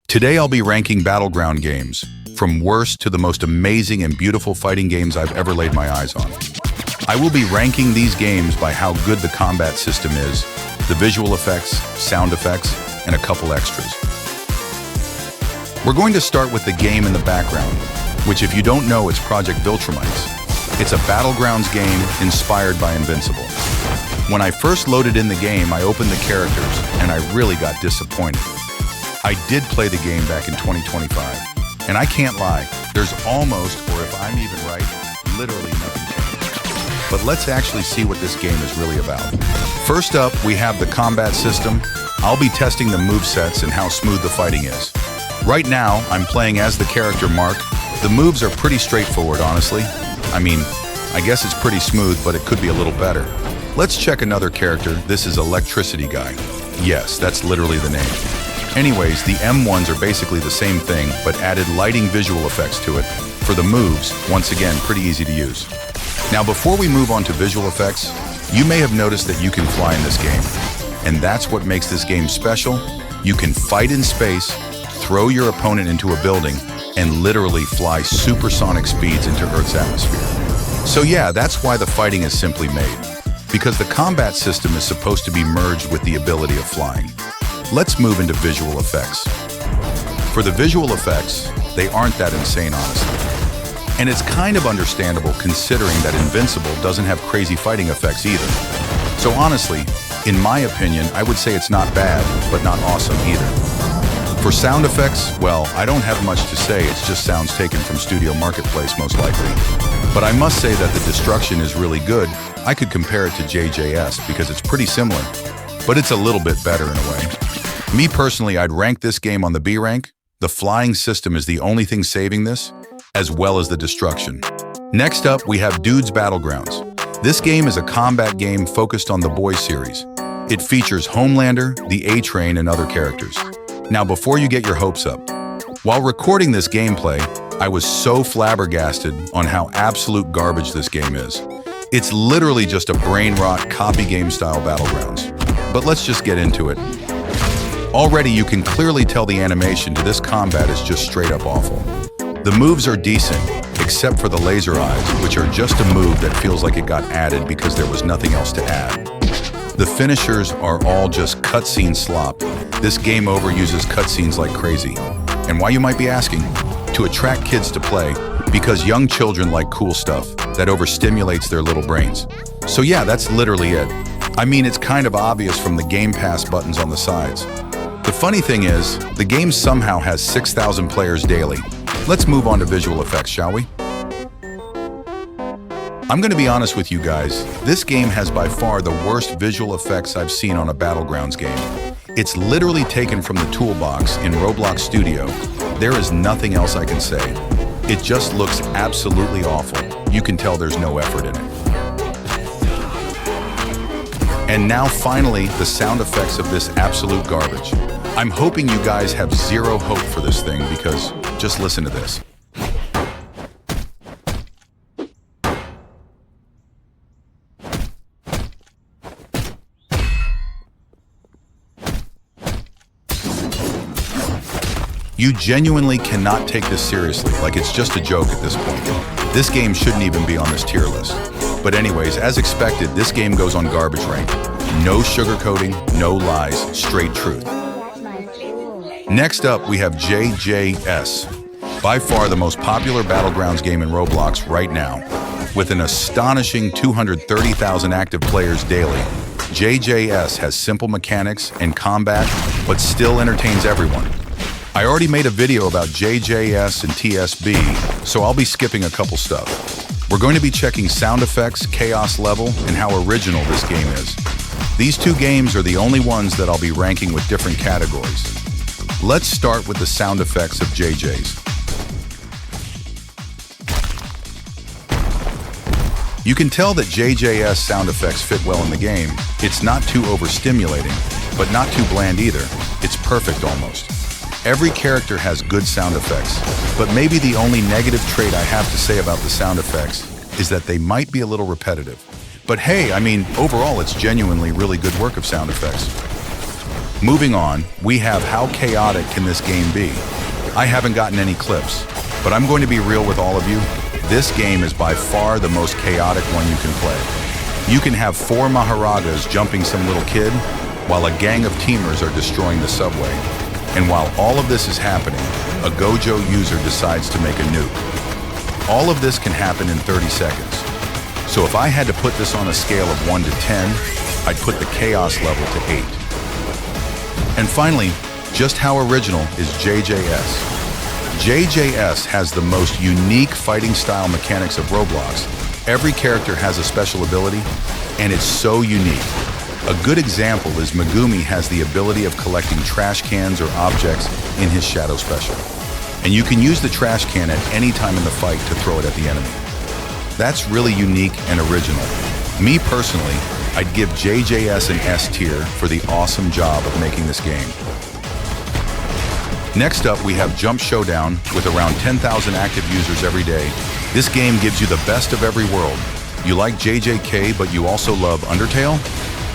Today I'll be ranking Battleground games, from worst to the most amazing and beautiful fighting games I've ever laid my eyes on. I will be ranking these games by how good the combat system is, the visual effects, sound effects, and a couple extras. We're going to start with the game in the background, which if you don't know, it's Project Viltrumites. It's a Battlegrounds game inspired by Invincible. When I first loaded in the game, I opened the characters, and I really got disappointed. I did play the game back in 2025, and I can't lie, there's almost, or if I'm even right, literally nothing changed. But let's actually see what this game is really about. First up, we have the combat system. I'll be testing the movesets and how smooth the fighting is. Right now, I'm playing as the character Mark. The moves are pretty straightforward, honestly. I mean, I guess it's pretty smooth, but it could be a little better. Let's check another character. This is Electricity Guy. Yes, that's literally the name. Anyways, the M1s are basically the same thing, but added lighting visual effects to it. For the moves, once again, pretty easy to use. Now, before we move on to visual effects, you may have noticed that you can fly in this game. And that's what makes this game special. You can fight in space, throw your opponent into a building, and literally fly supersonic speeds into Earth's atmosphere. So yeah, that's why the fighting is simply made, because the combat system is supposed to be merged with the ability of flying. Let's move into visual effects. For the visual effects, they aren't that insane, honestly. And it's kind of understandable considering that Invincible doesn't have crazy fighting effects either. So honestly, in my opinion, I would say it's not bad, but not awesome either. For sound effects, well, I don't have much to say, it's just sounds taken from Studio Marketplace most likely. But I must say that the destruction is really good. I could compare it to JJS because it's pretty similar, but it's a little bit better in a way. Me personally, I'd rank this game on the B rank. The flying system is the only thing saving this, as well as the destruction. Next up, we have Dudes Battlegrounds. This game is a combat game focused on the Boys series. It features Homelander, the A-Train, and other characters. Now, before you get your hopes up, while recording this gameplay, I was so flabbergasted on how absolute garbage this game is. It's literally just a brain rot copy game style Battlegrounds. But let's just get into it. Already you can clearly tell the animation to this combat is just straight up awful. The moves are decent, except for the laser eyes, which are just a move that feels like it got added because there was nothing else to add. The finishers are all just cutscene slop. This game over uses cutscenes like crazy. And why, you might be asking? To attract kids to play, because young children like cool stuff that overstimulates their little brains. So yeah, that's literally it. I mean, it's kind of obvious from the Game Pass buttons on the sides. The funny thing is, the game somehow has 6,000 players daily. Let's move on to visual effects, shall we? I'm going to be honest with you guys, this game has by far the worst visual effects I've seen on a Battlegrounds game. It's literally taken from the toolbox in Roblox Studio. There is nothing else I can say. It just looks absolutely awful. You can tell there's no effort in it. And now finally, the sound effects of this absolute garbage. I'm hoping you guys have zero hope for this thing because just listen to this. You genuinely cannot take this seriously, like it's just a joke at this point. This game shouldn't even be on this tier list. But anyways, as expected, this game goes on garbage rank. No sugarcoating, no lies, straight truth. Next up, we have JJS. By far the most popular Battlegrounds game in Roblox right now. With an astonishing 230,000 active players daily, JJS has simple mechanics and combat, but still entertains everyone. I already made a video about JJS and TSB, so I'll be skipping a couple stuff. We're going to be checking sound effects, chaos level, and how original this game is. These two games are the only ones that I'll be ranking with different categories. Let's start with the sound effects of JJ's. You can tell that JJS sound effects fit well in the game. It's not too overstimulating, but not too bland either. It's perfect almost. Every character has good sound effects, but maybe the only negative trait I have to say about the sound effects is that they might be a little repetitive. But hey, I mean, overall it's genuinely really good work of sound effects. Moving on, we have how chaotic can this game be? I haven't gotten any clips, but I'm going to be real with all of you. This game is by far the most chaotic one you can play. You can have 4 Maharajas jumping some little kid, while a gang of teamers are destroying the subway. And while all of this is happening, a Gojo user decides to make a nuke. All of this can happen in 30 seconds. So if I had to put this on a scale of 1 to 10, I'd put the chaos level to 8. And finally, just how original is JJS? JJS has the most unique fighting style mechanics of Roblox. Every character has a special ability, and it's so unique. A good example is Megumi has the ability of collecting trash cans or objects in his shadow special. And you can use the trash can at any time in the fight to throw it at the enemy. That's really unique and original. Me personally, I'd give JJS an S tier for the awesome job of making this game. Next up, we have Jump Showdown with around 10,000 active users every day. This game gives you the best of every world. You like JJK, but you also love Undertale?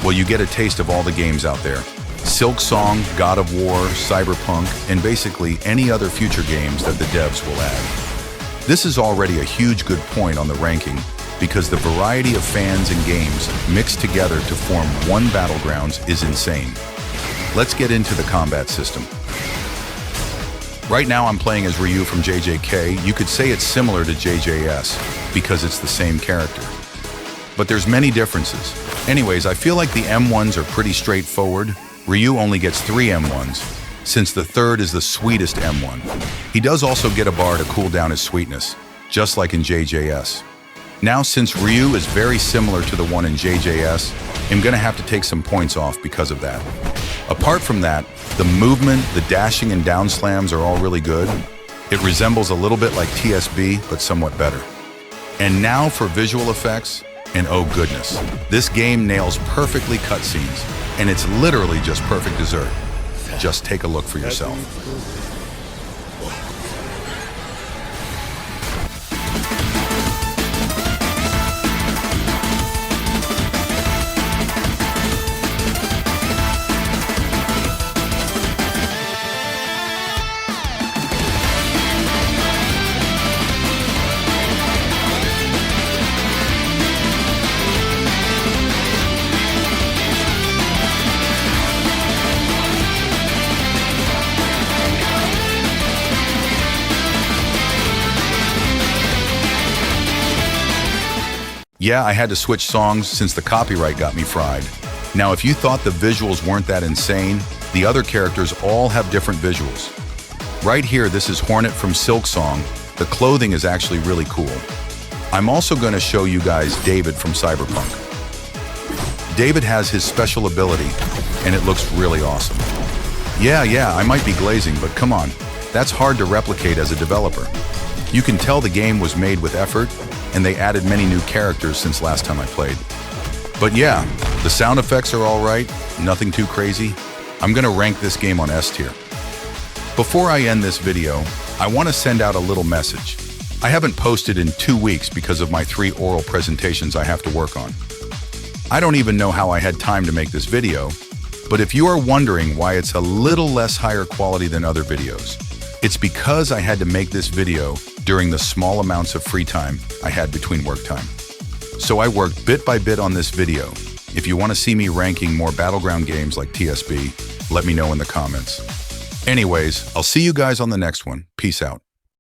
Well, you get a taste of all the games out there. Silk Song, God of War, Cyberpunk, and basically any other future games that the devs will add. This is already a huge good point on the ranking because the variety of fans and games mixed together to form one Battlegrounds is insane. Let's get into the combat system. Right now I'm playing as Ryu from JJK. You could say it's similar to JJS because it's the same character. But there's many differences. Anyways, I feel like the M1s are pretty straightforward. Ryu only gets 3 M1s, since the third is the sweetest M1. He does also get a bar to cool down his sweetness, just like in JJS. Now, since Ryu is very similar to the one in JJS, I'm gonna have to take some points off because of that. Apart from that, the movement, the dashing and down slams are all really good. It resembles a little bit like TSB, but somewhat better. And now for visual effects, and oh goodness, this game nails perfectly cutscenes, and it's literally just perfect dessert. Just take a look for yourself. Yeah, I had to switch songs since the copyright got me fried. Now, if you thought the visuals weren't that insane, the other characters all have different visuals. Right here, this is Hornet from Silk Song. The clothing is actually really cool. I'm also going to show you guys David from Cyberpunk. David has his special ability, and it looks really awesome. Yeah, I might be glazing, but come on. That's hard to replicate as a developer. You can tell the game was made with effort, and they added many new characters since last time I played. But yeah, the sound effects are all right, nothing too crazy. I'm gonna rank this game on S tier. Before I end this video, I want to send out a little message. I haven't posted in 2 weeks because of my 3 oral presentations I have to work on. I don't even know how I had time to make this video, but if you are wondering why it's a little less higher quality than other videos, it's because I had to make this video during the small amounts of free time I had between work time. So I worked bit by bit on this video. If you want to see me ranking more Battleground games like TSB, let me know in the comments. Anyways, I'll see you guys on the next one. Peace out.